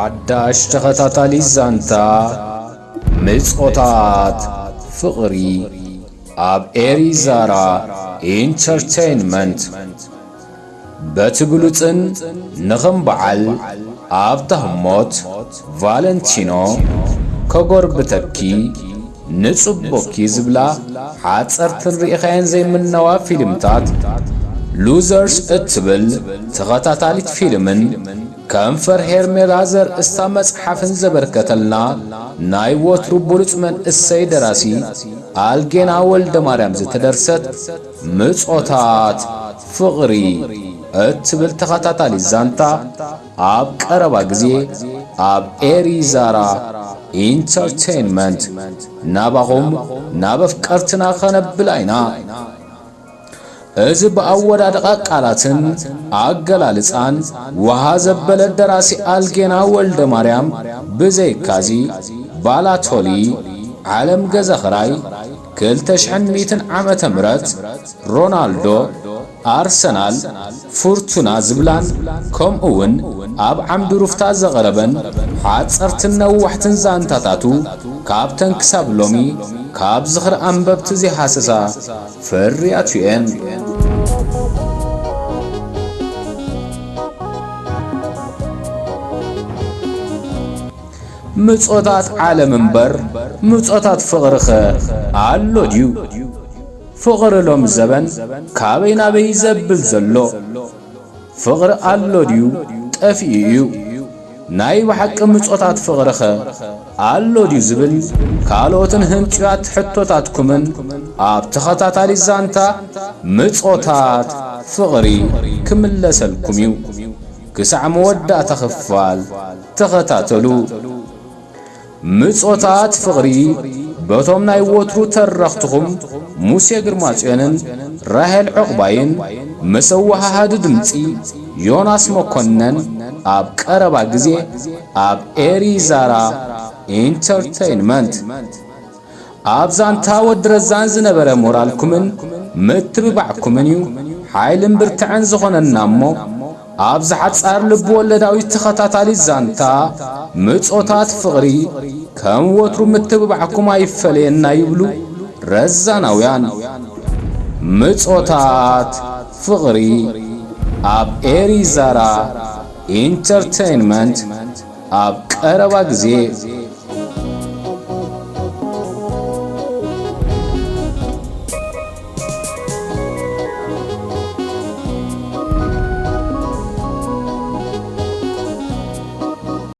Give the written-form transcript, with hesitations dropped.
ሓዳሽ ተኸታታሊ ዛንታ ምጾታት ፍቕሪ ኣብ ኤሪዛራ ኢንተርቴይንመንት በትብሉጽን ንኽም በዓል ኣብ ተህሞት ቫለንቲኖ ከጎርብተኪ ንጽቦኪ ዝብላ ሓጸርትን ርኢኻየን ዘይምነዋ ፊልምታት ሉዘርስ እትብል ተኸታታሊት ፊልምን ከንፈር ሄርሜላዘር እስታ መጽሓፍን ዘበርከተልና ናይ ወትሩ ብሉጽ መንእሰይ ደራሲ አልጌና ወልደማርያም ዝተደርሰት ምጾታት ፍቕሪ እትብል ተኸታታሊ ዛንታ ኣብ ቀረባ ጊዜ ኣብ ኤሪዛራ ኢንተርቴይንመንት ናባኹም ናብ ኣፍቀርትና ኸነብል ኣይና እዚ በአወዳደቃ ቃላትን አገላልጻን ወሃ ዘበለ ደራሲ አልጌና ወልደማርያም ብዘይካዚ ባላቶሊ ዓለም ገዘኽራይ 200 ዓመተ ምህረት ሮናልዶ አርሰናል ፉርቱና ዝብላን ከምኡውን ኣብ ዓምዲ ሩፍታ ዘቐረበን ሓጸርትን ነዋሕትን ዛንታታቱ ካብተን ክሳብ ሎሚ ካብ ዝኽሪ አንበብቲ ዘይሓሰሳ ፍርያት እየን ምጾታት ዓለም እምበር ምጾታት ፍቕርኸ ኣሎ ድዩ ፍቕሪ ሎም ዘበን ካበይ ናበይ ዘብል ዘሎ ፍቕሪ ኣሎ ድዩ ጠፊኡ እዩ ናይ ብሓቂ ምጾታት ፍቕርኸ ኣሎ ድዩ ዝብል ካልኦትን ህንጭያት ሕቶታትኩምን ኣብ ተኸታታሊ ዛንታ ምጾታት ፍቕሪ ክምለሰልኩም እዩ ክሳዕ መወዳእታ ክፋል ተኸታተሉ ምጾታት ፍቕሪ በቶም ናይ ወትሩ ተረኽትኹም ሙሴ ግርማጽዮንን ራሄል ዕቕባይን መሰዋሃሃድ ድምፂ ዮናስ መኮነን ኣብ ቀረባ ጊዜ ኣብ ኤሪዛራ ኢንተርቴይንመንት ኣብ ዛንታ ወድረዛን ዝነበረ ሞራልኩምን ምትብባዕኩምን እዩ ሓይልን ብርትዕን ዝኾነና እሞ ኣብ ዝሓጻር ልብ ወለዳዊት ተኸታታሊ ዛንታ ምጾታት ፍቕሪ ከም ወትሩ ምትብባዕኩም ኣይፈለየና ይብሉ ረዛናውያን ምጾታት ፍቕሪ ኣብ ኤሪዛራ ኢንተርቴይንመንት ኣብ ቀረባ ጊዜ